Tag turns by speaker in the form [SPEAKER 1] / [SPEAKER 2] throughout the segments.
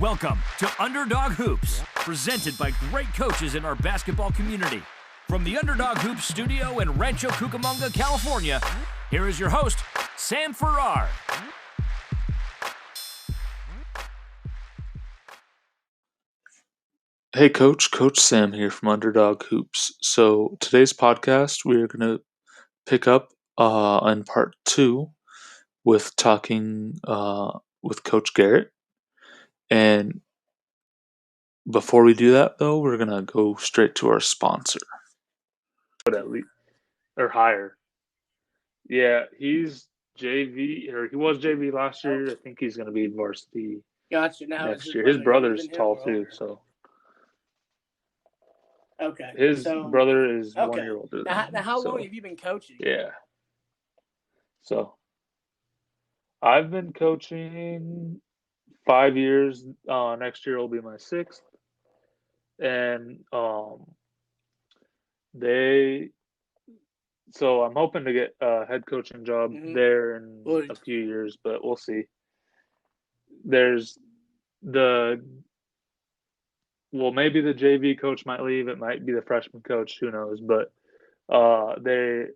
[SPEAKER 1] Welcome to Underdog Hoops, presented by great coaches in our basketball community. From the Underdog Hoops studio in Rancho Cucamonga, California, here is your host, Sam Farrar.
[SPEAKER 2] Hey Coach Sam here from Underdog Hoops. So today's podcast, we're going to pick up in part 2 with talking with Coach Garrett. And before we do that, though, we're going to go straight to our sponsor.
[SPEAKER 3] But at least, or higher. Yeah, he's JV, or he was JV last year. I think he's going to be varsity
[SPEAKER 4] Gotcha. Now
[SPEAKER 3] next year. His brother's tall too, so.
[SPEAKER 4] Okay.
[SPEAKER 3] His brother is 1 year older.
[SPEAKER 4] Now, how long have you been coaching?
[SPEAKER 3] Yeah. So, I've been coaching 5 years. Next year will be my 6th. And so I'm hoping to get a head coaching job there in a few years, but we'll see. Maybe the JV coach might leave. It might be the freshman coach. Who knows? But they've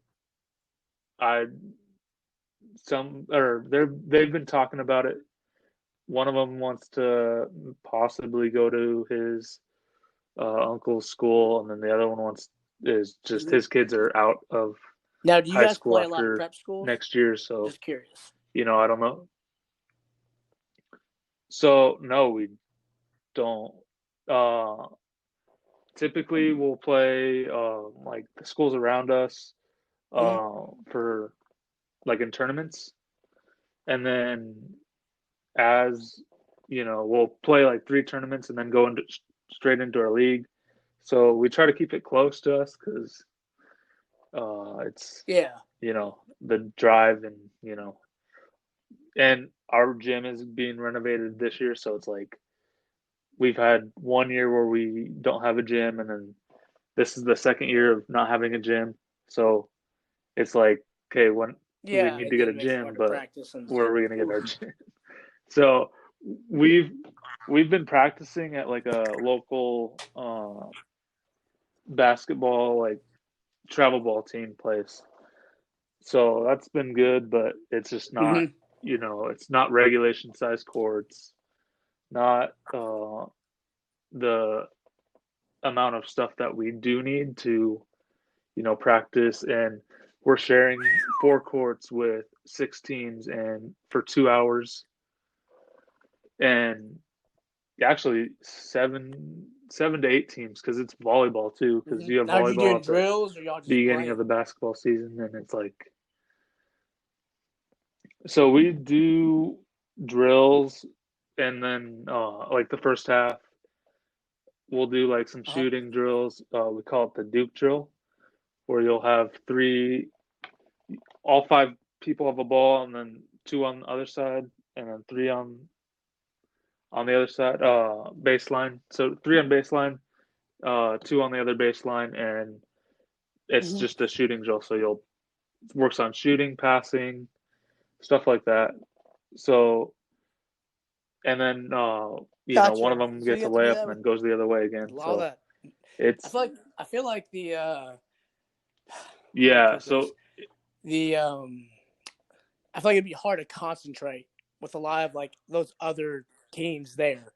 [SPEAKER 3] been talking about it. One of them wants to possibly go to his uncle's school, and then the other one is just his kids are out of
[SPEAKER 4] now. Do you
[SPEAKER 3] high
[SPEAKER 4] guys
[SPEAKER 3] school
[SPEAKER 4] play a lot of prep schools
[SPEAKER 3] next year? So
[SPEAKER 4] just curious.
[SPEAKER 3] I don't know. So no, we don't. Typically, we'll play like the schools around us for like in tournaments, and then we'll play like 3 tournaments and then go straight into our league. So we try to keep it close to us because it's the drive and our gym is being renovated this year, so it's like we've had 1 year where we don't have a gym, and then this is the second year of not having a gym. So it's like, okay, we need to get a gym, but where are we going to get our gym? So we've been practicing at like a local basketball, like travel ball team place. So that's been good, but it's just not, it's not regulation size courts, not the amount of stuff that we do need to, practice. And we're sharing 4 courts with 6 teams and for 2 hours. And actually 7 to 8 teams because it's volleyball too. Because you have volleyball. Are you doing
[SPEAKER 4] drills or y'all just
[SPEAKER 3] beginning
[SPEAKER 4] playing?
[SPEAKER 3] Of the basketball season, and it's like. So we do drills, and then like the first half, we'll do like some shooting drills. We call it the Duke drill, where you'll have all 5 people have a ball, and then 2 on the other side, and then 3 on the other side, baseline. So 3 on baseline, 2 on the other baseline, and it's just a shooting drill. So works on shooting, passing, stuff like that. So, and then
[SPEAKER 4] Gotcha.
[SPEAKER 3] one of them gets a layup and then goes the other way again.
[SPEAKER 4] All that. I feel like the
[SPEAKER 3] yeah. So
[SPEAKER 4] the I feel like it'd be hard to concentrate with a lot of like those other teams there,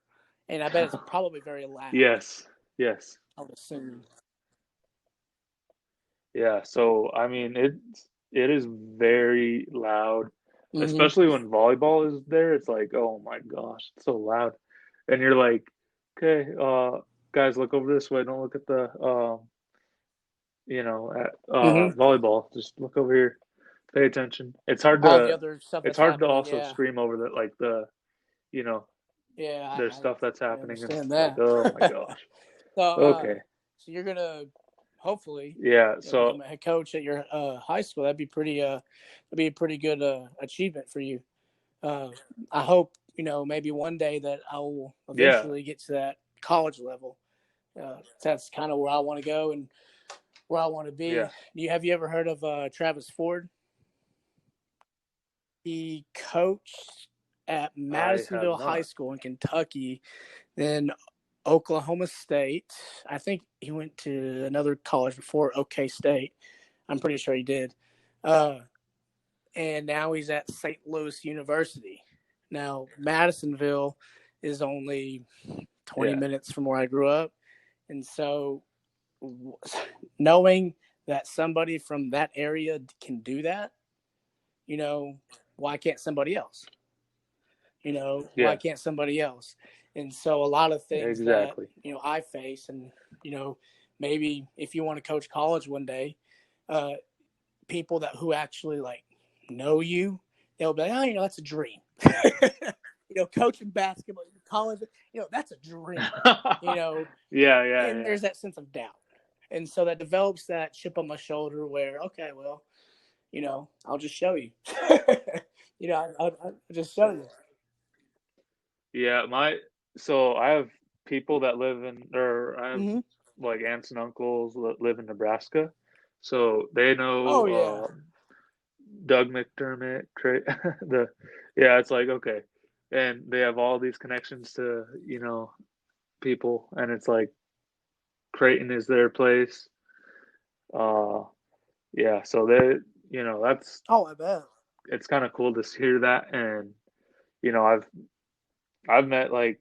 [SPEAKER 4] and I bet it's probably very loud.
[SPEAKER 3] Yes.
[SPEAKER 4] I would assume.
[SPEAKER 3] Yeah. So I mean, it is very loud, especially when volleyball is there. It's like, oh my gosh, it's so loud, and you're like, okay, guys, look over this way. Don't look at the volleyball. Just look over here. Pay attention. It's hard to also scream over that, like the, there's stuff that's happening. And
[SPEAKER 4] that.
[SPEAKER 3] Like, oh my gosh.
[SPEAKER 4] So,
[SPEAKER 3] okay.
[SPEAKER 4] So you're gonna hopefully,
[SPEAKER 3] So
[SPEAKER 4] become a head coach at your high school. That'd be a pretty good achievement for you. I hope maybe one day that I will eventually get to that college level. That's kind of where I want to go and where I want to be.
[SPEAKER 3] Yeah.
[SPEAKER 4] Have you ever heard of Travis Ford? He coached at Madisonville High School in Kentucky, then Oklahoma State. I think he went to another college before OK State. I'm pretty sure he did. And now he's at St. Louis University. Now, Madisonville is only 20 minutes from where I grew up. And so knowing that somebody from that area can do that, you know, why can't somebody else? You know, why can't somebody else? And so a lot of things that, you know, I face, and, you know, maybe if you want to coach college one day, people that who actually like know you, they'll be like, oh, you know, that's a dream. You know, coaching basketball, college, you know, that's a dream. You know, and there's that sense of doubt. And so that develops that chip on my shoulder where, okay, well, you know, I'll just show you. You know, I'll just show you.
[SPEAKER 3] Yeah, so I have people that live in, or I have like aunts and uncles that live in Nebraska, so they know Doug McDermott. It's like, okay, and they have all these connections to, you know, people, and it's like Creighton is their place. So they, you know, that's
[SPEAKER 4] I bet
[SPEAKER 3] it's kind of cool to hear that, and you know, I've met like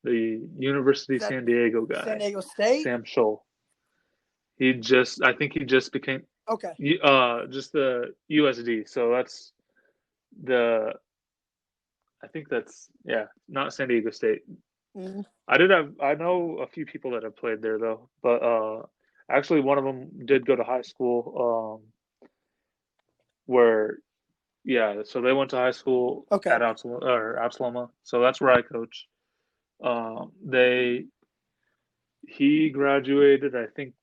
[SPEAKER 3] the University of San Diego guy,
[SPEAKER 4] San Diego State,
[SPEAKER 3] Sam Scholl. I think he just became just the USD. So that's I think that's not San Diego State.
[SPEAKER 4] Mm-hmm.
[SPEAKER 3] I know a few people that have played there though, but actually one of them did go to high school where. Yeah, so they went to high school at Absaloma, so that's where I coach. He graduated, I think,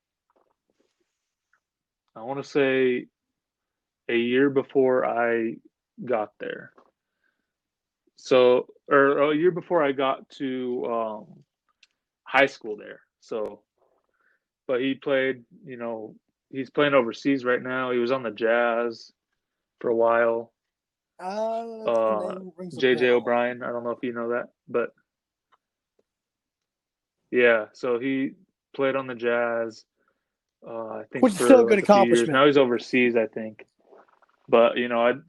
[SPEAKER 3] I want to say a year before I got there. So, or a year before I got to high school there. So, but he played, you know, he's playing overseas right now. He was on the Jazz for a while. JJ O'Brien. I don't know if you know that, but yeah. So he played on the Jazz. I think
[SPEAKER 4] which is
[SPEAKER 3] for
[SPEAKER 4] still a good
[SPEAKER 3] like a few years.
[SPEAKER 4] accomplishment.
[SPEAKER 3] Now he's overseas, I think. But you know,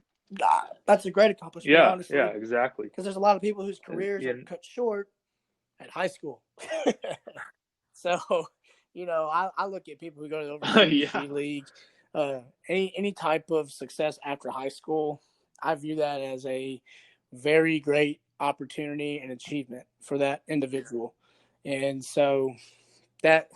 [SPEAKER 4] that's a great accomplishment. Honestly,
[SPEAKER 3] yeah, exactly.
[SPEAKER 4] Because there's a lot of people whose careers are cut short at high school. So, you know, I look at people who go to the overseas G League, any type of success after high school. I view that as a very great opportunity and achievement for that individual. And so that's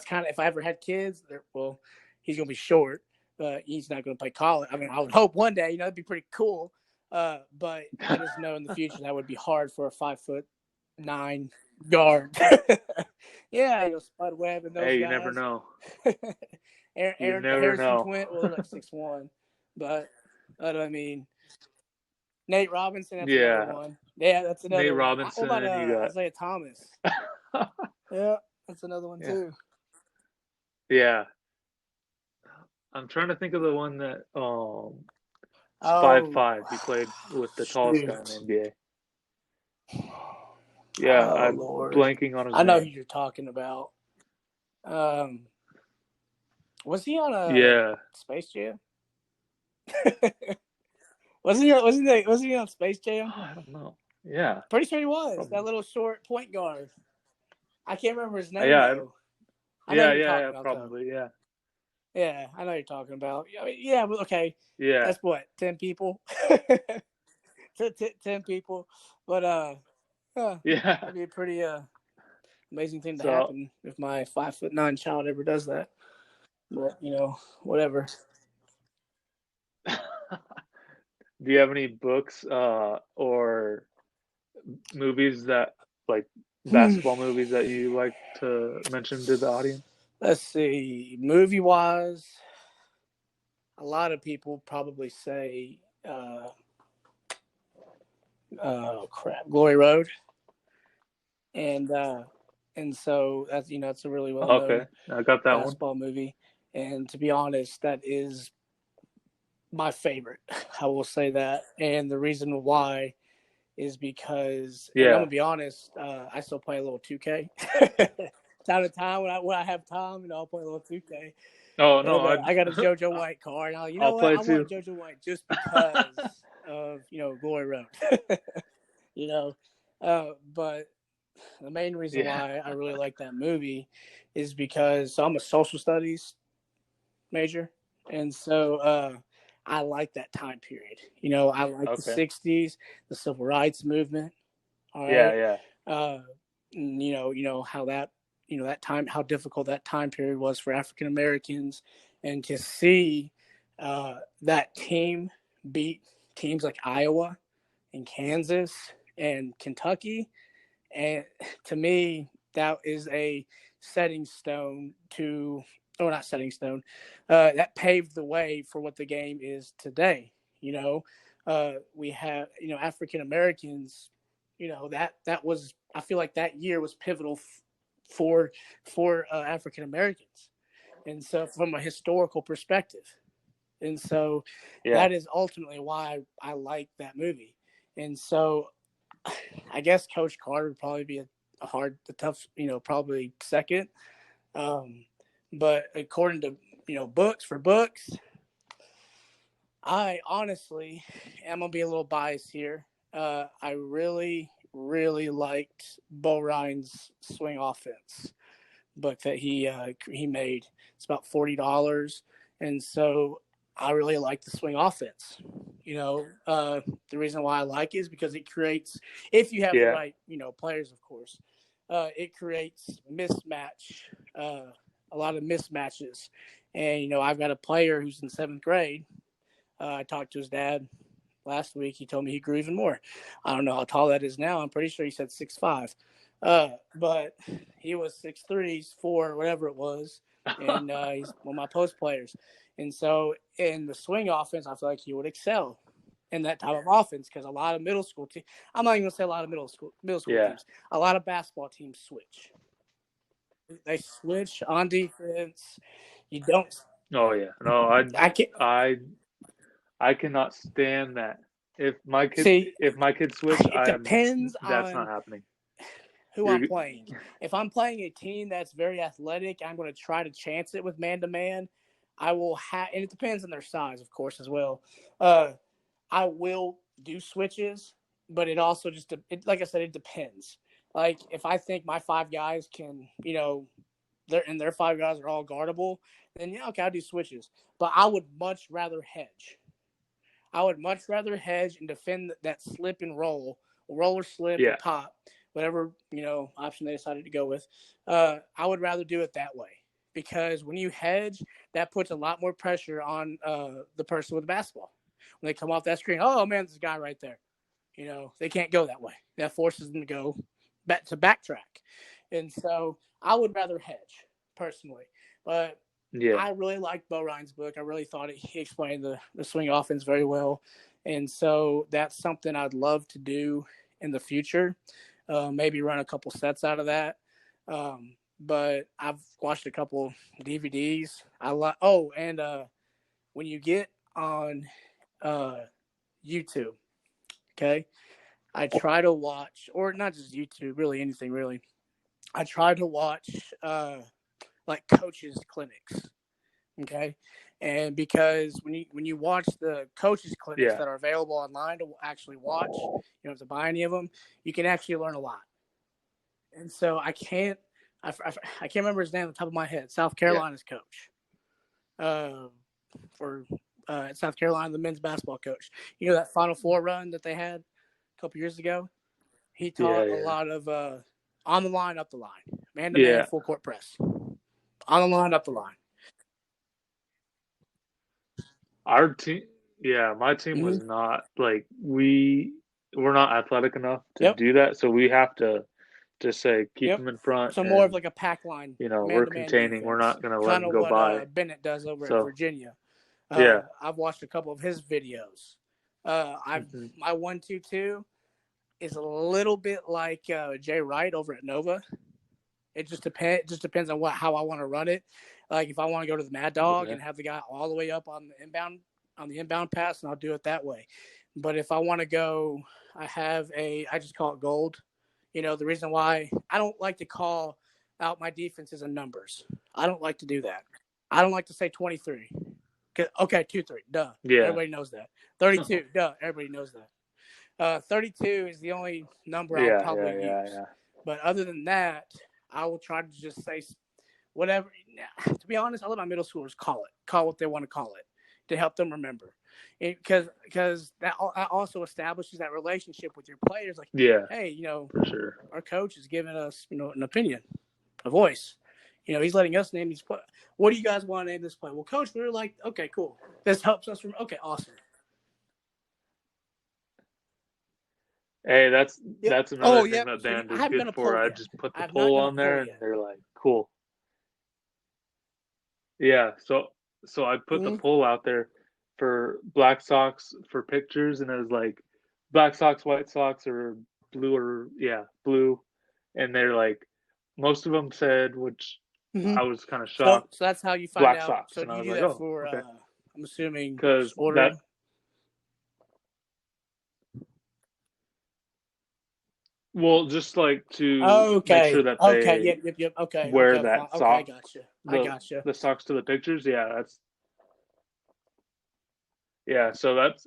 [SPEAKER 4] kind of, if I ever had kids, well, he's going to be short, but he's not going to play college. I mean, I would hope one day, you know, it'd be pretty cool. But I just know in the future that would be hard for a 5'9" guard. Yeah, you'll Spud Webb and those guys.
[SPEAKER 3] Hey, you never know.
[SPEAKER 4] Aaron Harrison Twint, well, they're like 6'1", but I mean, Nate Robinson, that's another one. Yeah, that's another
[SPEAKER 3] Nate
[SPEAKER 4] one.
[SPEAKER 3] Robinson,
[SPEAKER 4] what about
[SPEAKER 3] you got
[SPEAKER 4] Isaiah Thomas? Yeah, that's another one too.
[SPEAKER 3] Yeah. I'm trying to think of the one that 5'5". He played with the tallest guy in the NBA. Yeah, I'm blanking on his name.
[SPEAKER 4] I know who you're talking about. Was he on a Space Jam? Was he on Space Jam?
[SPEAKER 3] Oh, I don't know. Yeah.
[SPEAKER 4] Pretty sure he was. Probably. That little short point guard. I can't remember his name though.
[SPEAKER 3] Probably.
[SPEAKER 4] Yeah, I know you're talking about. I mean, yeah, but okay.
[SPEAKER 3] Yeah.
[SPEAKER 4] That's what, 10 people? 10 people. But that'd be a pretty amazing thing to happen if my 5'9" child ever does that. But, you know, whatever.
[SPEAKER 3] Do you have any books or movies that, like, basketball movies that you like to mention to the audience?
[SPEAKER 4] Let's see. Movie-wise, a lot of people probably say, Glory Road. And so that's, you know, it's a really well-known
[SPEAKER 3] I got that
[SPEAKER 4] basketball movie. And to be honest, that is my favorite. I will say that, and the reason why is because, and I'm
[SPEAKER 3] Yeah.
[SPEAKER 4] gonna be honest, I still play a little 2K. Time to time when I have time, I'll play a little 2K.
[SPEAKER 3] Oh no,
[SPEAKER 4] And I got a JoJo White card. Now, you know
[SPEAKER 3] I'll
[SPEAKER 4] what?
[SPEAKER 3] play
[SPEAKER 4] I want
[SPEAKER 3] too.
[SPEAKER 4] JoJo White just because of Glory Road. But the main reason why I really like that movie is because I'm a social studies major, and so I like that time period. I like the
[SPEAKER 3] Okay.
[SPEAKER 4] '60s, the civil rights movement. All
[SPEAKER 3] Yeah,
[SPEAKER 4] right.
[SPEAKER 3] yeah.
[SPEAKER 4] How that time, how difficult that time period was for African Americans, and to see that team beat teams like Iowa and Kansas and Kentucky, and to me, that is a setting stone to, or not setting stone, that paved the way for what the game is today. We have, African Americans, that was, I feel like that year was pivotal for African Americans. And so from a historical perspective. And so that is ultimately why I like that movie. And so I guess Coach Carter would probably be a tough, probably second. But according to, books, I honestly am going to be a little biased here. I really, really liked Bo Ryan's Swing Offense book that he made. It's about $40. And so I really like the Swing Offense. The reason why I like it is because it creates, if you have the right, players, of course, it creates a lot of mismatches. And, I've got a player who's in 7th grade. I talked to his dad last week. He told me he grew even more. I don't know how tall that is now. I'm pretty sure he said 6'5". But he was 6'3", 4", whatever it was. And he's one of my post players. And so in the swing offense, I feel like he would excel in that type of offense, because a lot of middle school teams, I'm not even going to say a lot of middle school teams, a lot of basketball teams switch. They switch on defense. You don't.
[SPEAKER 3] Oh yeah. No,
[SPEAKER 4] I can't.
[SPEAKER 3] I cannot stand that. If my kid switch,
[SPEAKER 4] It depends
[SPEAKER 3] that's
[SPEAKER 4] on
[SPEAKER 3] not happening.
[SPEAKER 4] who I'm playing. If I'm playing a team that's very athletic, I'm going to try to chance it with man-to-man. I will have, and it depends on their size, of course, as well. I will do switches, but it also just, like I said, it depends. Like if I think my 5 guys can, their 5 guys are all guardable, then okay, I'll do switches. But I would much rather hedge. I would much rather hedge and defend that slip and roll or slip or pop, whatever, option they decided to go with. I would rather do it that way, because when you hedge, that puts a lot more pressure on the person with the basketball. When they come off that screen, oh man, there's a guy right there. They can't go that way. That forces them to go back to backtrack. And so I would rather hedge personally. But I really liked Bo Ryan's book. I really thought he explained the swing offense very well. And so that's something I'd love to do in the future. Maybe run a couple sets out of that. But I've watched a couple DVDs. And when you get on YouTube, okay, I try to watch, or not just YouTube, really anything really. I try to watch like coaches clinics. Okay. And because when you watch the coaches clinics that are available online to actually watch, you don't have to buy any of them, you can actually learn a lot. And so I can't remember his name on the top of my head. South Carolina's coach. For South Carolina, the men's basketball coach. That Final Four run that they had a couple years ago? He taught a lot of on the line, up the line, man-to-man, full court press. On the line, up the line.
[SPEAKER 3] Our team, my team was not like we're not athletic enough to do that, so we have to just say keep them in front.
[SPEAKER 4] So more of like a pack line.
[SPEAKER 3] We're containing. Defense. We're not going to let them go by.
[SPEAKER 4] Kind of what Bennett does over at Virginia. I've watched a couple of his videos. My 1-2-2 is a little bit like Jay Wright over at Nova. It just depends on how I want to run it. Like if I want to go to the Mad Dog and have the guy all the way up on the inbound on the inbound pass, and I'll do it that way. But if I want to go, I just call it gold. The reason why I don't like to call out my defenses in numbers. I don't like to do that. I don't like to say 23. Okay, 2-3, duh.
[SPEAKER 3] Yeah.
[SPEAKER 4] Everybody knows that. 32, duh. Everybody knows that. 32 is the only number I'll probably use.
[SPEAKER 3] Yeah.
[SPEAKER 4] But other than that, I will try to just say whatever. To be honest, I let my middle schoolers call what they want to call it to help them remember. Because that also establishes that relationship with your players. Like, hey,
[SPEAKER 3] for sure,
[SPEAKER 4] our coach is giving us, an opinion, a voice. He's letting us name these plays. What do you guys want to name this play? Well, coach, we were like, okay, cool. This helps us okay, awesome.
[SPEAKER 3] Hey, that's another thing that band is good for. I just put the poll on there, and they're like, cool. Yeah, so I put the poll out there for Black Sox for pictures, and it was like Black Sox, White Sox, or blue, and they're like, most of them said, which I was kind of shocked.
[SPEAKER 4] So that's how you find
[SPEAKER 3] Black
[SPEAKER 4] out.
[SPEAKER 3] Sox,
[SPEAKER 4] so
[SPEAKER 3] and
[SPEAKER 4] do
[SPEAKER 3] I
[SPEAKER 4] you
[SPEAKER 3] was
[SPEAKER 4] do
[SPEAKER 3] like,
[SPEAKER 4] that for?
[SPEAKER 3] okay.
[SPEAKER 4] I'm assuming
[SPEAKER 3] because
[SPEAKER 4] ordering.
[SPEAKER 3] Well, just like to make sure that they wear that sock.
[SPEAKER 4] I gotcha.
[SPEAKER 3] The socks to the pictures, so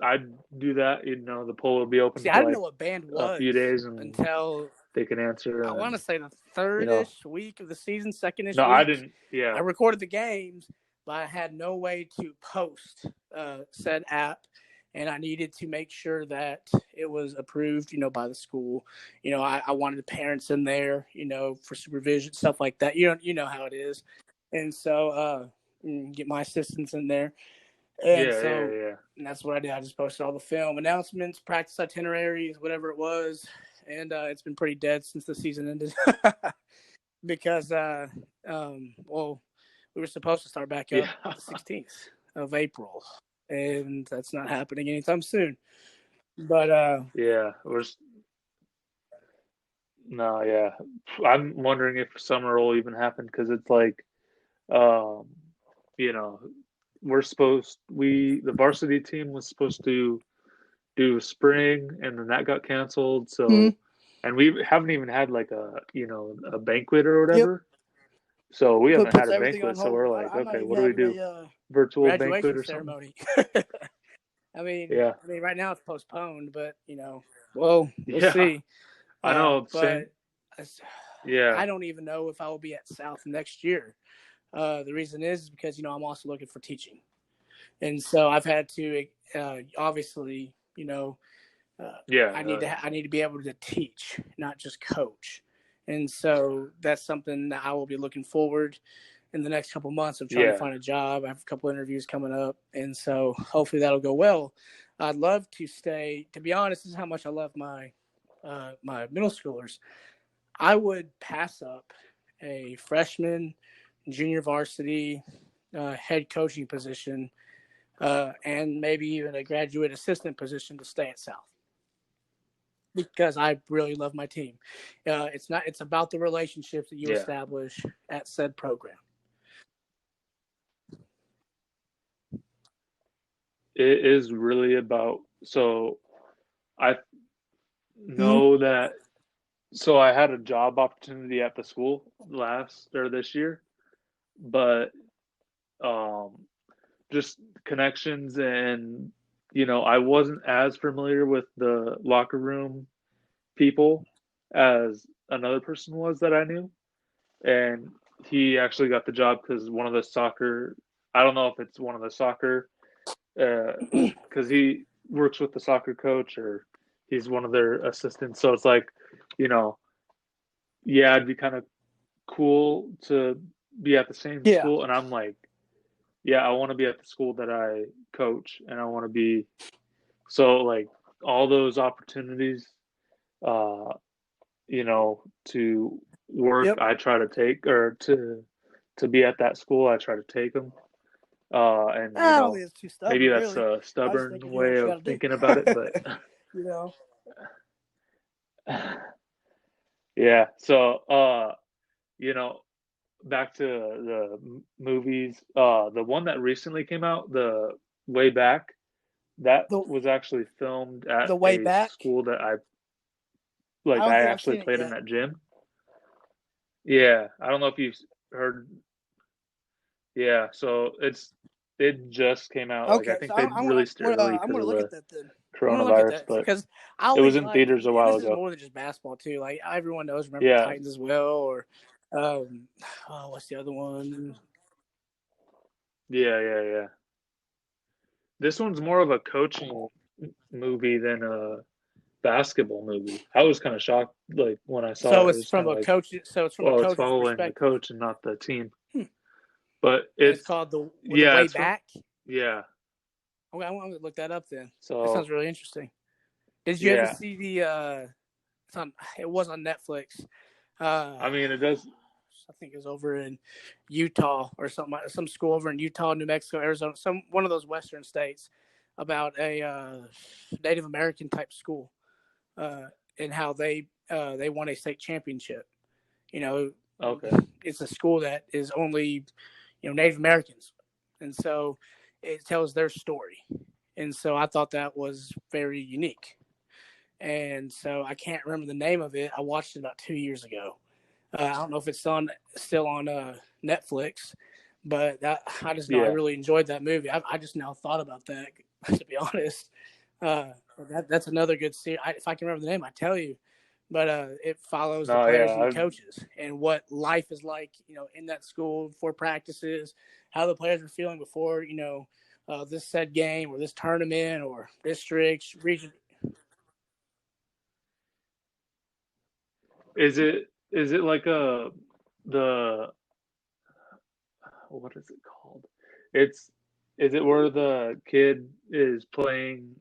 [SPEAKER 3] I do that. The poll will be open for
[SPEAKER 4] I didn't know what band was
[SPEAKER 3] a few days
[SPEAKER 4] until
[SPEAKER 3] they can answer.
[SPEAKER 4] I want to say the third-ish week of the season, second-ish week.
[SPEAKER 3] No, I didn't. Yeah,
[SPEAKER 4] I recorded the games, but I had no way to post said app, and I needed to make sure that it was approved, by the school. I wanted the parents in there, for supervision, stuff like that. You know how it is, and so get my assistants in there. And and that's what I did. I just posted all the film announcements, practice itineraries, whatever it was. And it's been pretty dead since the season ended because, we were supposed to start back up the 16th of April, and that's not happening anytime soon. But
[SPEAKER 3] I'm wondering if summer will even happen because it's like, the varsity team was supposed to do spring, and then that got canceled. So, and we haven't even had like a banquet or whatever. Yep. So we haven't had a banquet. So we're like, okay, what do we do? Virtual banquet or
[SPEAKER 4] ceremony.
[SPEAKER 3] something?
[SPEAKER 4] I mean, right now it's postponed, but we'll see.
[SPEAKER 3] I know,
[SPEAKER 4] but I don't even know if I will be at South next year. The reason is because I'm also looking for teaching, and so I've had to obviously I need to be able to teach, not just coach, and so that's something that I will be looking forward in the next couple months of trying to find a job. I have a couple interviews coming up, and so hopefully that'll go well. I'd love to stay. To be honest, this is how much I love my middle schoolers. I would pass up a freshman, junior varsity head coaching position, and maybe even a graduate assistant position to stay at South because I really love my team. It's about the relationships that you establish at said program.
[SPEAKER 3] It is really about, so I know that, so I had a job opportunity at the school this year, but just connections and, I wasn't as familiar with the locker room people as another person was that I knew. And he actually got the job because one of the soccer, I don't know if it's one of the soccer, because he works with the soccer coach or he's one of their assistants. So it's like, it'd be kind of cool to be at the same school. And I'm like, I want to be at the school that I coach, and I want to be, so like all those opportunities, to work, I try to take, or to be at that school, I try to take them. And maybe that's a stubborn way of thinking about it, but So, back to the movies. The one that recently came out, the way back, that was actually filmed at
[SPEAKER 4] The Way
[SPEAKER 3] a
[SPEAKER 4] Back?
[SPEAKER 3] school that I
[SPEAKER 4] I don't
[SPEAKER 3] I
[SPEAKER 4] think I've
[SPEAKER 3] actually
[SPEAKER 4] seen it
[SPEAKER 3] played in
[SPEAKER 4] yet.
[SPEAKER 3] that gym. Yeah, I don't know if you've heard. Yeah, so it just came out. Like I
[SPEAKER 4] Okay,
[SPEAKER 3] think
[SPEAKER 4] so
[SPEAKER 3] they released it early
[SPEAKER 4] I'm
[SPEAKER 3] because
[SPEAKER 4] gonna
[SPEAKER 3] of
[SPEAKER 4] look at
[SPEAKER 3] the
[SPEAKER 4] that then. I'm gonna look at
[SPEAKER 3] coronavirus,
[SPEAKER 4] that
[SPEAKER 3] but
[SPEAKER 4] because I
[SPEAKER 3] it was
[SPEAKER 4] always
[SPEAKER 3] in theaters a
[SPEAKER 4] and
[SPEAKER 3] while
[SPEAKER 4] this is
[SPEAKER 3] ago.
[SPEAKER 4] more than just basketball too. Like everyone knows, remember the
[SPEAKER 3] Yeah,
[SPEAKER 4] Titans as well, or what's the other one?
[SPEAKER 3] yeah. This one's more of a coaching movie than a basketball movie. I was kind of shocked, like when I saw
[SPEAKER 4] So
[SPEAKER 3] it. It
[SPEAKER 4] it's
[SPEAKER 3] was kind
[SPEAKER 4] from
[SPEAKER 3] of
[SPEAKER 4] a
[SPEAKER 3] like,
[SPEAKER 4] coach. So it's from a
[SPEAKER 3] well, it's
[SPEAKER 4] coach's
[SPEAKER 3] following the
[SPEAKER 4] perspective.
[SPEAKER 3] coach and not the team.
[SPEAKER 4] Hmm.
[SPEAKER 3] But
[SPEAKER 4] And it's called the
[SPEAKER 3] yeah,
[SPEAKER 4] Way
[SPEAKER 3] it's from
[SPEAKER 4] Back.
[SPEAKER 3] yeah.
[SPEAKER 4] Okay, I want to look that up then.
[SPEAKER 3] So
[SPEAKER 4] That sounds really interesting. Did you ever
[SPEAKER 3] yeah,
[SPEAKER 4] see the? It was on Netflix.
[SPEAKER 3] I mean, it does.
[SPEAKER 4] I think it was over in Utah or something, some school over in Utah, New Mexico, Arizona, one of those western states, about a Native American type school, and how they won a state championship. You know,
[SPEAKER 3] Okay.
[SPEAKER 4] it's a school that is only Native Americans, and so it tells their story, and so I thought that was very unique. And so I can't remember the name of it. I watched it about 2 years ago. I don't know if it's still on Netflix, but I just know I
[SPEAKER 3] Yeah.
[SPEAKER 4] really enjoyed that movie. I just now thought about that, to be honest. That's another good series. If I can remember the name, I tell you. But it follows the players and the coaches and what life is like, in that school before practices, how the players are feeling before, this said game or this tournament or districts, region.
[SPEAKER 3] Is it like the what is it called? It's is it where the kid is playing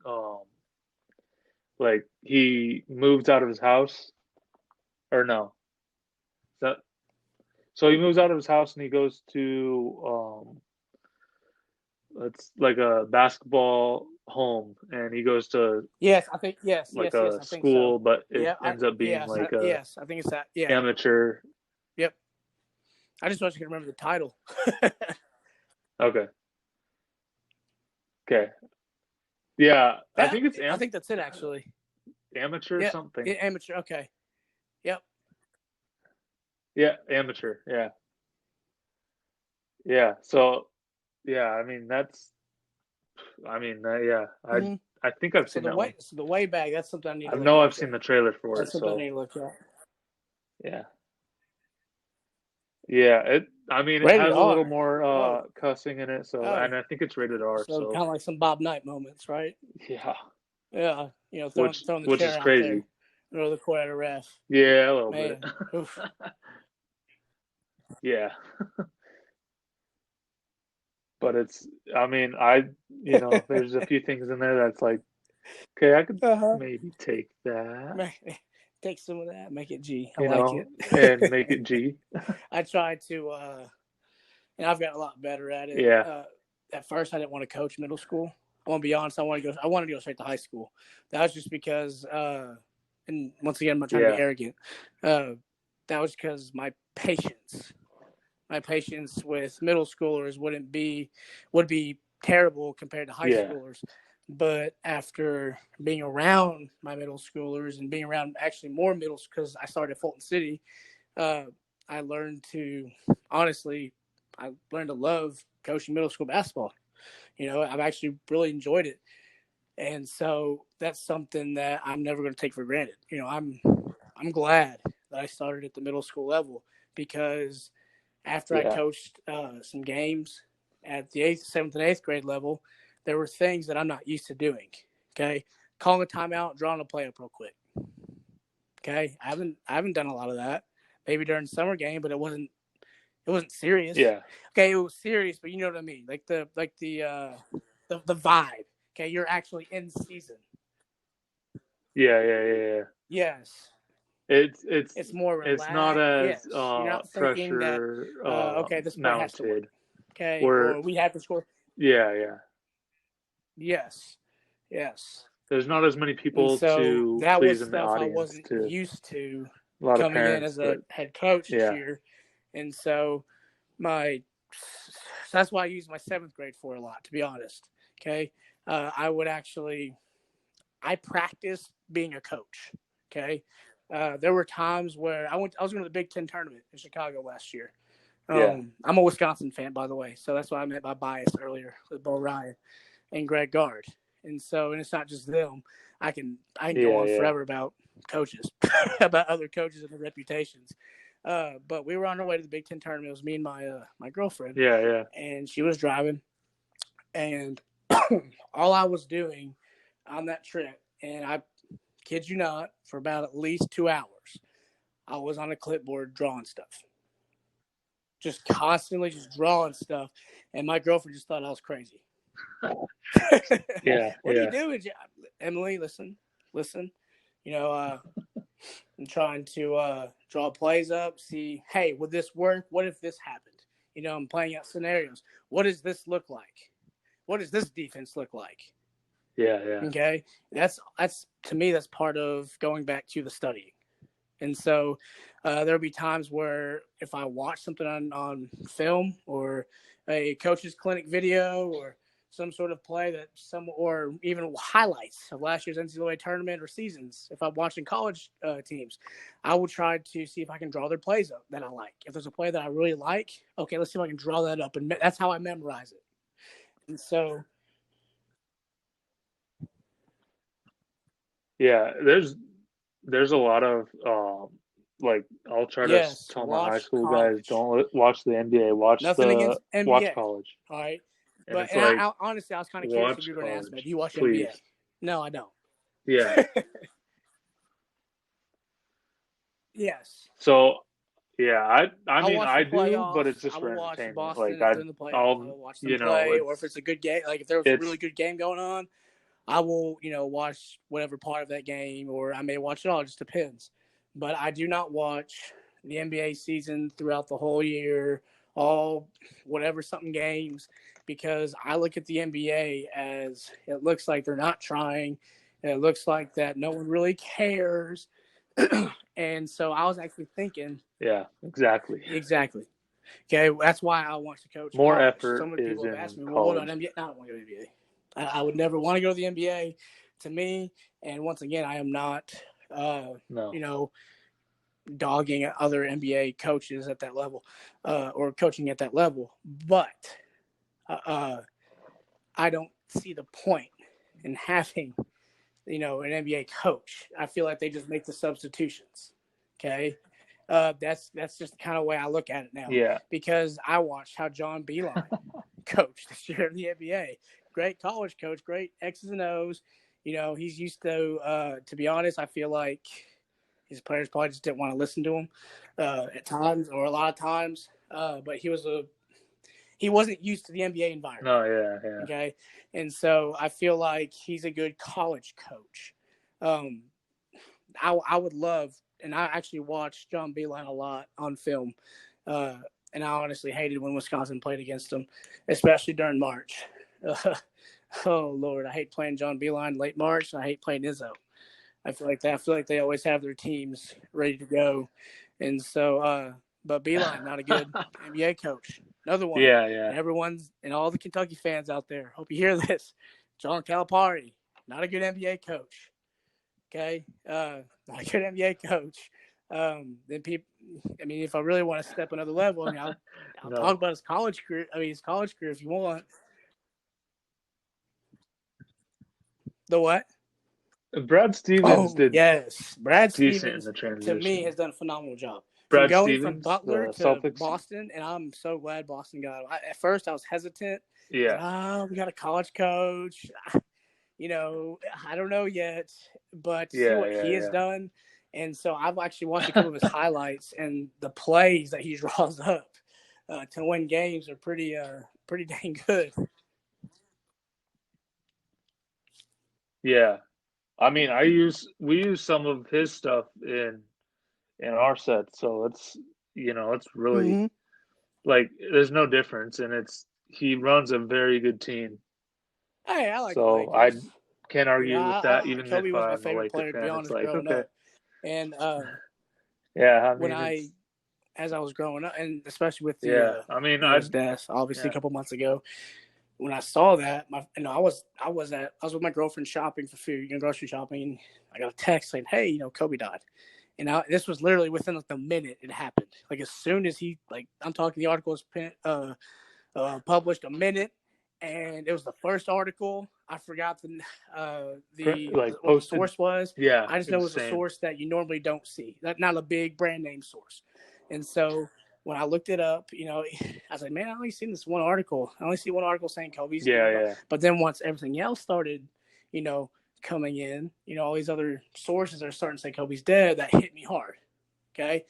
[SPEAKER 3] like he moves out of his house or no? That so he moves out of his house and he goes to it's like a basketball home and he goes to
[SPEAKER 4] Yes, I think yes,
[SPEAKER 3] like
[SPEAKER 4] yes,
[SPEAKER 3] a
[SPEAKER 4] I think so.
[SPEAKER 3] school, but it
[SPEAKER 4] Yeah,
[SPEAKER 3] ends up being like a
[SPEAKER 4] I think it's that. Yeah.
[SPEAKER 3] amateur.
[SPEAKER 4] Yep. I just wish I could remember the title.
[SPEAKER 3] Okay. Okay. Yeah, I think it's
[SPEAKER 4] I think that's it actually.
[SPEAKER 3] amateur something.
[SPEAKER 4] Yeah, amateur. Okay. Yep.
[SPEAKER 3] Yeah, amateur. Yeah. Yeah. So, yeah, I mean yeah, I think I've seen that one.
[SPEAKER 4] So the Way Back. That's something I need to
[SPEAKER 3] I
[SPEAKER 4] look
[SPEAKER 3] know
[SPEAKER 4] at.
[SPEAKER 3] I've seen the trailer for
[SPEAKER 4] That's
[SPEAKER 3] it,
[SPEAKER 4] something I
[SPEAKER 3] so
[SPEAKER 4] need to look at.
[SPEAKER 3] yeah. Yeah, it
[SPEAKER 4] Rated
[SPEAKER 3] has a
[SPEAKER 4] R.
[SPEAKER 3] little more cussing in it, so and I think it's rated R,
[SPEAKER 4] So kind of like some Bob Knight moments, right?
[SPEAKER 3] yeah.
[SPEAKER 4] Yeah, throwing the
[SPEAKER 3] Which
[SPEAKER 4] chair
[SPEAKER 3] is
[SPEAKER 4] out
[SPEAKER 3] crazy.
[SPEAKER 4] there, or the quote at a ref.
[SPEAKER 3] Yeah, a little
[SPEAKER 4] Man,
[SPEAKER 3] bit. Yeah. But it's there's a few things in there that's like, okay, I could maybe take that.
[SPEAKER 4] Take some of that, make it G. I like it.
[SPEAKER 3] And make it G.
[SPEAKER 4] I tried to, and I've gotten a lot better at it.
[SPEAKER 3] Yeah.
[SPEAKER 4] At first, I didn't want to coach middle school. I want to be honest. I wanted to go straight to high school. That was just because, and once again, I'm not trying to be arrogant. That was because my patience with middle schoolers would be terrible compared to high schoolers. But after being around my middle schoolers and being around actually more middle, because I started at Fulton City, I learned to love coaching middle school basketball. I've actually really enjoyed it. And so that's something that I'm never going to take for granted. I'm glad that I started at the middle school level, because after I coached some games at the 8th, 7th, and 8th grade level, there were things that I'm not used to doing. Okay, calling a timeout, drawing a play up real quick. Okay, I haven't done a lot of that. Maybe during summer game, but it wasn't serious.
[SPEAKER 3] Yeah.
[SPEAKER 4] Okay, it was serious, but you know what I mean, like the vibe. Okay, you're actually in season.
[SPEAKER 3] Yeah.
[SPEAKER 4] Yes.
[SPEAKER 3] It's
[SPEAKER 4] more relaxed.
[SPEAKER 3] It's not as
[SPEAKER 4] you're not thinking
[SPEAKER 3] pressure
[SPEAKER 4] that okay, this play has to work. Okay, or we have to score.
[SPEAKER 3] Yeah.
[SPEAKER 4] Yes.
[SPEAKER 3] There's not as many people to
[SPEAKER 4] that
[SPEAKER 3] please
[SPEAKER 4] was
[SPEAKER 3] in the
[SPEAKER 4] stuff
[SPEAKER 3] audience.
[SPEAKER 4] I wasn't used to
[SPEAKER 3] coming
[SPEAKER 4] in as a head coach this year, and so that's why I use my 7th grade for a lot, to be honest. Okay, I practiced being a coach. Okay. There were times where I was going to the Big Ten tournament in Chicago last year. I'm a Wisconsin fan, by the way. So that's what I meant by bias earlier with Bo Ryan and Greg Gard. And it's not just them. I can go on forever about coaches, about other coaches and their reputations. But we were on our way to the Big Ten tournament. It was me and my girlfriend.
[SPEAKER 3] Yeah.
[SPEAKER 4] And she was driving. And all I was doing on that trip, and I kid you not, for about at least 2 hours, I was on a clipboard drawing stuff. Just constantly just drawing stuff. And my girlfriend just thought I was crazy.
[SPEAKER 3] Yeah.
[SPEAKER 4] What are you doing? Emily, listen. I'm trying to draw plays up, see, hey, would this work? What if this happened? I'm playing out scenarios. What does this look like? What does this defense look like?
[SPEAKER 3] Yeah.
[SPEAKER 4] Okay. That's to me, that's part of going back to the studying. And so there'll be times where if I watch something on film or a coach's clinic video or some sort of play or even highlights of last year's NCAA tournament or seasons, if I'm watching college teams, I will try to see if I can draw their plays up that I like. If there's a play that I really like, okay, let's see if I can draw that up. And that's how I memorize it. And so,
[SPEAKER 3] yeah, there's a lot of I'll try to tell my high school guys, don't watch the NBA, watch college.
[SPEAKER 4] All right. But honestly, I was kind of curious if you were going to ask me, do you watch NBA? No, I don't.
[SPEAKER 3] Yeah.
[SPEAKER 4] Yes.
[SPEAKER 3] So, yeah, I mean, I do,
[SPEAKER 4] playoffs,
[SPEAKER 3] but it's just
[SPEAKER 4] I
[SPEAKER 3] for
[SPEAKER 4] will watch
[SPEAKER 3] entertainment.
[SPEAKER 4] Boston
[SPEAKER 3] Like,
[SPEAKER 4] in the playoffs. I will watch them play, or if it's a good game, like if there was a really good game going on, I will, watch whatever part of that game, or I may watch it all. It just depends. But I do not watch the NBA season throughout the whole year, all something games, because I look at the NBA as it looks like they're not trying. And it looks like that no one really cares. And so I was actually thinking.
[SPEAKER 3] Yeah, exactly.
[SPEAKER 4] Okay, that's why I want to coach.
[SPEAKER 3] More
[SPEAKER 4] college.
[SPEAKER 3] effort.
[SPEAKER 4] Some of the people have asked me,
[SPEAKER 3] well,
[SPEAKER 4] what about NBA? No, I don't want to go to the NBA. I would never want to go to the NBA. To me, and once again, I am not, dogging other NBA coaches at that level, or coaching at that level. But I don't see the point in having, an NBA coach. I feel like they just make the substitutions. Okay. That's just the kind of way I look at it now.
[SPEAKER 3] Yeah.
[SPEAKER 4] Because I watched how John Beilein coached this year in the NBA. Great college coach, great X's and O's. He's used to be honest, I feel like his players probably just didn't want to listen to him at times, or a lot of times. But he wasn't used to the NBA environment.
[SPEAKER 3] No, yeah.
[SPEAKER 4] Okay. And so I feel like he's a good college coach. I would love, and I actually watched John Beilein a lot on film. And I honestly hated when Wisconsin played against him, especially during March. Oh Lord, I hate playing John Beilein late March, and I hate playing Izzo. I feel like they always have their teams ready to go, and so. But Beilein, not a good NBA coach. Another one.
[SPEAKER 3] Yeah.
[SPEAKER 4] And everyone's and all the Kentucky fans out there. Hope you hear this. John Calipari, not a good NBA coach. Okay, not a good NBA coach. Then people. I mean, if I really want to step another level, I'll talk about his college career. His college career, if you want. The what?
[SPEAKER 3] Brad Stevens did.
[SPEAKER 4] Yes, Brad
[SPEAKER 3] decent
[SPEAKER 4] Stevens
[SPEAKER 3] in the transition.
[SPEAKER 4] To me has done a phenomenal job.
[SPEAKER 3] Brad
[SPEAKER 4] going
[SPEAKER 3] Stevens,
[SPEAKER 4] from Butler to
[SPEAKER 3] Celtics.
[SPEAKER 4] Boston, and I'm so glad Boston got him. At first, I was hesitant.
[SPEAKER 3] Yeah.
[SPEAKER 4] We got a college coach. I don't know yet, but see what he has done. And so I've actually watched a couple of his highlights, and the plays that he draws up to win games are pretty dang good.
[SPEAKER 3] Yeah. I mean, we use some of his stuff in our set, so it's really like there's no difference, and he runs a very good team.
[SPEAKER 4] Hey, I like.
[SPEAKER 3] So I can't argue with that, even
[SPEAKER 4] Kobe
[SPEAKER 3] if
[SPEAKER 4] was my
[SPEAKER 3] I'm a
[SPEAKER 4] favorite
[SPEAKER 3] Laker
[SPEAKER 4] player,
[SPEAKER 3] fan.
[SPEAKER 4] to be honest,
[SPEAKER 3] It's like,
[SPEAKER 4] growing
[SPEAKER 3] okay.
[SPEAKER 4] up. And
[SPEAKER 3] yeah,
[SPEAKER 4] as I was growing up, and especially with the
[SPEAKER 3] his death,
[SPEAKER 4] obviously a couple months ago, when I saw that, I was with my girlfriend shopping for food, grocery shopping, and I got a text saying, "Hey, Kobe died." And this was literally within like a minute it happened. Like as soon as I'm talking, the article was published a minute, and it was the first article. I forgot what the source was.
[SPEAKER 3] Yeah,
[SPEAKER 4] I just know it was a source that you normally don't see. That's not a big brand name source. And so when I looked it up, I was like, man, I only seen this one article. I only see one article saying Kobe's dead.
[SPEAKER 3] Yeah.
[SPEAKER 4] But then once everything else started, coming in, all these other sources are starting to say Kobe's dead. That hit me hard. Okay.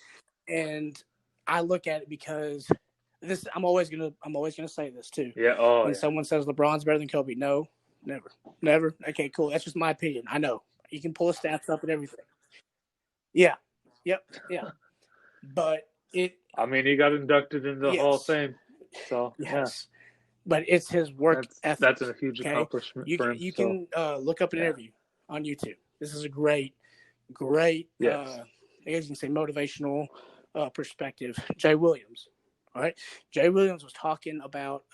[SPEAKER 4] And I look at it because I'm always gonna say this too.
[SPEAKER 3] Yeah.
[SPEAKER 4] When someone says LeBron's better than Kobe, no, never. Okay, cool. That's just my opinion. I know you can pull the stats up and everything. Yeah. Yep. Yeah. But he
[SPEAKER 3] got inducted into the Hall of Fame. So
[SPEAKER 4] yes. But it's his work ethic.
[SPEAKER 3] That's a huge accomplishment for him.
[SPEAKER 4] You can look up an interview on YouTube. This is a great, I guess you can say motivational perspective. Jay Williams. All right. Jay Williams was talking about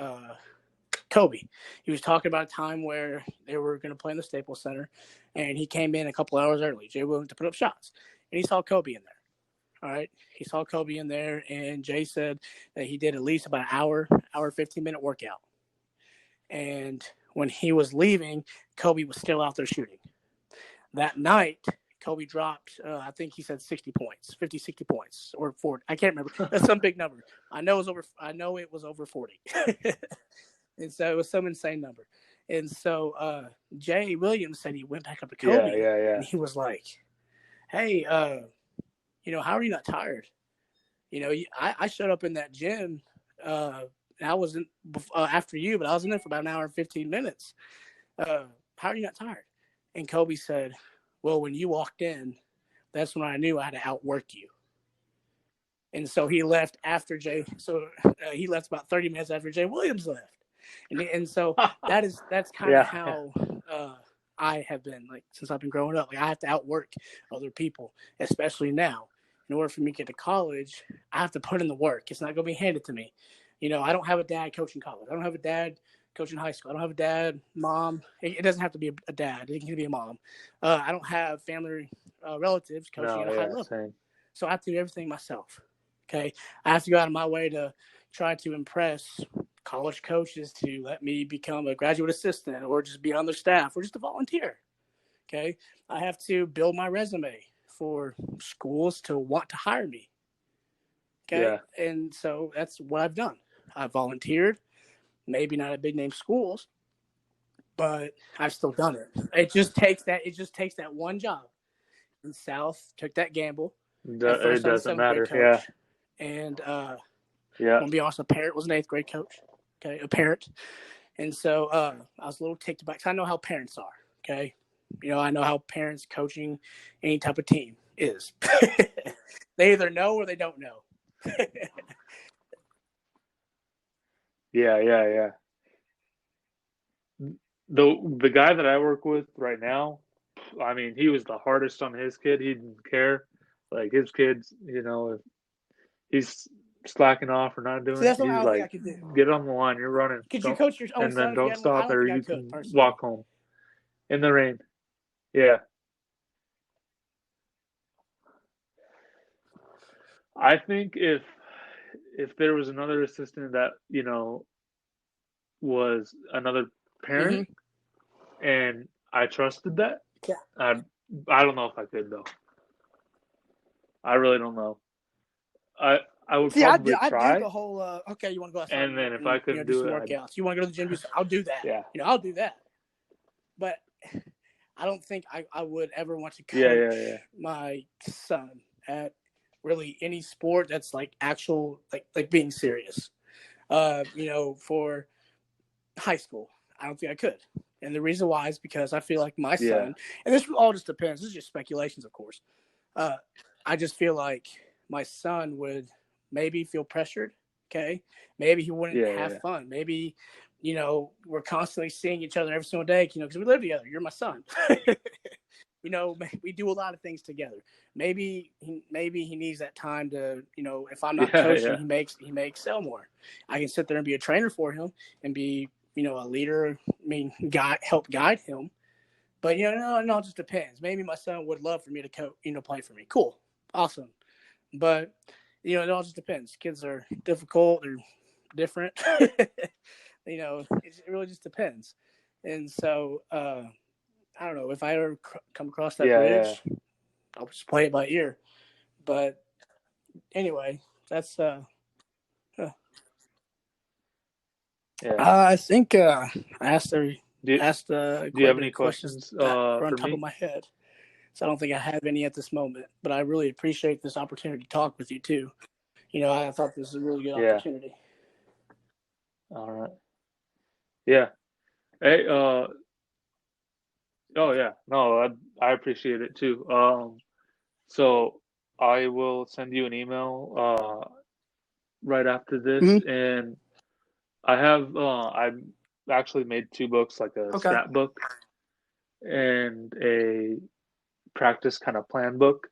[SPEAKER 4] Kobe. He was talking about a time where they were going to play in the Staples Center, and he came in a couple hours early, Jay Williams, to put up shots. And he saw Kobe in there. All right. He saw Kobe in there, and Jay said that he did at least about an hour, 15-minute workout. And when he was leaving, Kobe was still out there shooting. That night, Kobe dropped, I think he said 60 points, 50, 60 points, or 40. I can't remember. That's some big number. I know it was over 40. And so it was some insane number. And so Jay Williams said he went back up to Kobe.
[SPEAKER 3] Yeah.
[SPEAKER 4] And he was like, hey, how are you not tired? I showed up in that gym. I wasn't after you, but I was in there for about an hour and 15 minutes. How are you not tired? And Kobe said, well, when you walked in, that's when I knew I had to outwork you. And so he left after Jay. So he left about 30 minutes after Jay Williams left. And so that's kind of how I have been, like, since I've been growing up. Like, I have to outwork other people, especially now. In order for me to get to college, I have to put in the work. It's not going to be handed to me. I don't have a dad coaching college. I don't have a dad coaching high school. I don't have a dad, mom. It doesn't have to be a dad. It can be a mom. I don't have family relatives coaching at a high level. Same. So I have to do everything myself. Okay. I have to go out of my way to try to impress college coaches to let me become a graduate assistant or just be on their staff or just a volunteer. Okay. I have to build my resume for schools to want to hire me. Okay. Yeah. And so that's what I've done. I volunteered, maybe not at big name schools, but I've still done it. It just takes that one job. In South, took that gamble.
[SPEAKER 3] It doesn't matter. Yeah.
[SPEAKER 4] And I'm gonna be honest, a parent was an 8th grade coach. Okay, a parent. And so I was a little ticked back. I know how parents are. Okay. I know how parents coaching any type of team is. They either know or they don't know.
[SPEAKER 3] Yeah. The guy that I work with right now, he was the hardest on his kid. He didn't care. Like, his kids, if he's slacking off or not doing it, he's like, get on the line, you're running.
[SPEAKER 4] Could you coach your own
[SPEAKER 3] and then don't stop or you can
[SPEAKER 4] personally
[SPEAKER 3] walk home in the rain. Yeah. I think if there was another assistant that, was another parent, and I trusted that, I don't know if I could, though. I really don't know. I would probably try.
[SPEAKER 4] I'd do the whole, okay, you want to go outside.
[SPEAKER 3] And then if I couldn't do
[SPEAKER 4] some workouts. You want to go to the gym? I'll do that.
[SPEAKER 3] Yeah.
[SPEAKER 4] I'll do that. But I don't think I would ever want to coach my son at really any sport that's like actual, like being serious. For high school, I don't think I could. And the reason why is because I feel like my son, and this all just depends. This is just speculations, of course. I just feel like my son would maybe feel pressured. Okay. Maybe he wouldn't have fun. Maybe, we're constantly seeing each other every single day, because we live together. You're my son. We do a lot of things together. Maybe he needs that time to, if I'm not coaching, he may excel more. I can sit there and be a trainer for him and be, a leader. I mean, help guide him. But no, it just depends. Maybe my son would love for me to play for me. Cool, awesome. But it all just depends. Kids are difficult. They're different. It really just depends. And so I don't know if I ever come across that bridge. Yeah. I'll just play it by ear. But anyway, that's I think I asked
[SPEAKER 3] do you have any questions
[SPEAKER 4] on top of my head. So I don't think I have any at this moment. But I really appreciate this opportunity to talk with you too. I thought this was a really good opportunity.
[SPEAKER 3] All right. Yeah. Hey. Oh yeah. No, I appreciate it too. So I will send you an email right after this, and I have I've actually made 2 books, like a stat book and a practice kind of plan book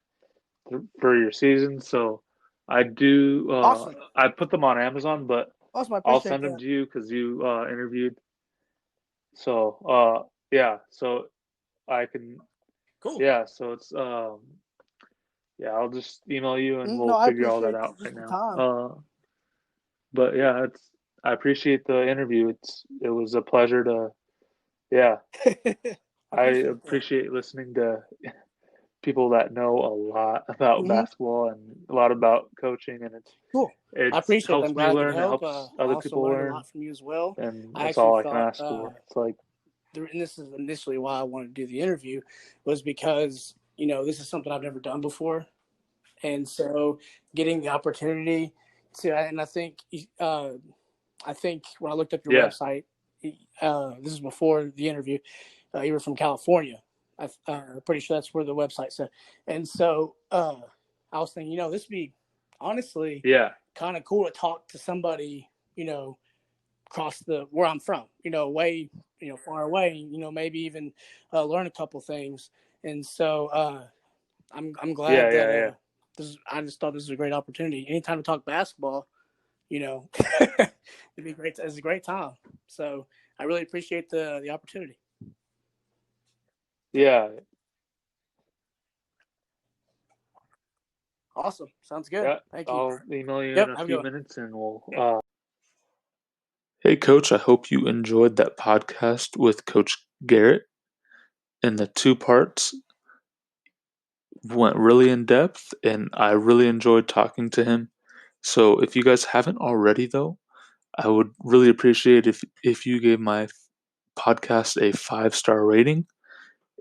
[SPEAKER 3] for your season. So I do
[SPEAKER 4] Awesome.
[SPEAKER 3] I put them on Amazon, but
[SPEAKER 4] Awesome.
[SPEAKER 3] I'll send them to you because you interviewed. So yeah, so I can.
[SPEAKER 4] Cool.
[SPEAKER 3] Yeah, so it's yeah, I'll just email you and we'll figure all that out right now. But yeah, I appreciate the interview. It was a pleasure to. Yeah, I appreciate listening to people that know a lot about basketball and a lot about coaching, and
[SPEAKER 4] cool. I appreciate it.
[SPEAKER 3] Helps me learn. It helps other people learn
[SPEAKER 4] a lot from you as well.
[SPEAKER 3] And that's all I can ask for. It's like,
[SPEAKER 4] and this is initially why I wanted to do the interview, was because this is something I've never done before, and so getting the opportunity to, and I think when I looked up your website, this is before the interview, you were from California. I'm pretty sure that's where the website said. And so I was thinking, this would be honestly kind of cool to talk to somebody, across where I'm from, way, far away, maybe even learn a couple things. And so I'm glad that I just thought this was a great opportunity. Anytime to talk basketball, it'd be great. It's a great time. So I really appreciate the opportunity.
[SPEAKER 3] Yeah.
[SPEAKER 4] Awesome. Sounds good.
[SPEAKER 3] Yeah,
[SPEAKER 4] Thank you.
[SPEAKER 3] I'll email you in a few minutes and we'll.
[SPEAKER 2] Hey, Coach, I hope you enjoyed that podcast with Coach Garrett. And the 2 parts went really in depth, and I really enjoyed talking to him. So if you guys haven't already, though, I would really appreciate if you gave my podcast a 5-star rating.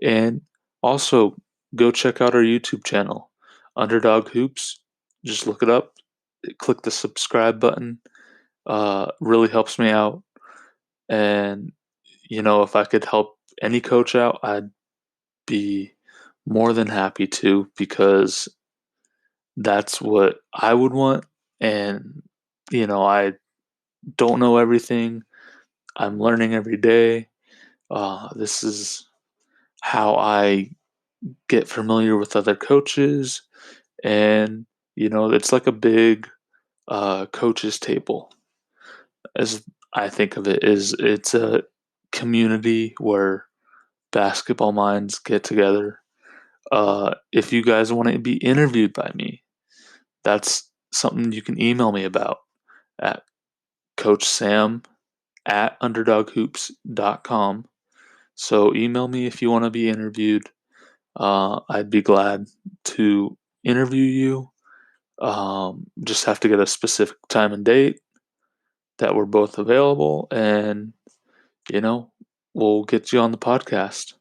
[SPEAKER 2] And also, go check out our YouTube channel, Underdog Hoops. Just look it up. Click the subscribe button. Really helps me out. And, if I could help any coach out, I'd be more than happy to, because that's what I would want. And, I don't know everything. I'm learning every day. This is how I get familiar with other coaches, and it's like a big coaches table, as I think of it. It's a community where basketball minds get together. If you guys want to be interviewed by me, that's something you can email me about at coachsam@underdoghoops.com. So email me if you want to be interviewed. I'd be glad to interview you. Just have to get a specific time and date that we're both available, and we'll get you on the podcast.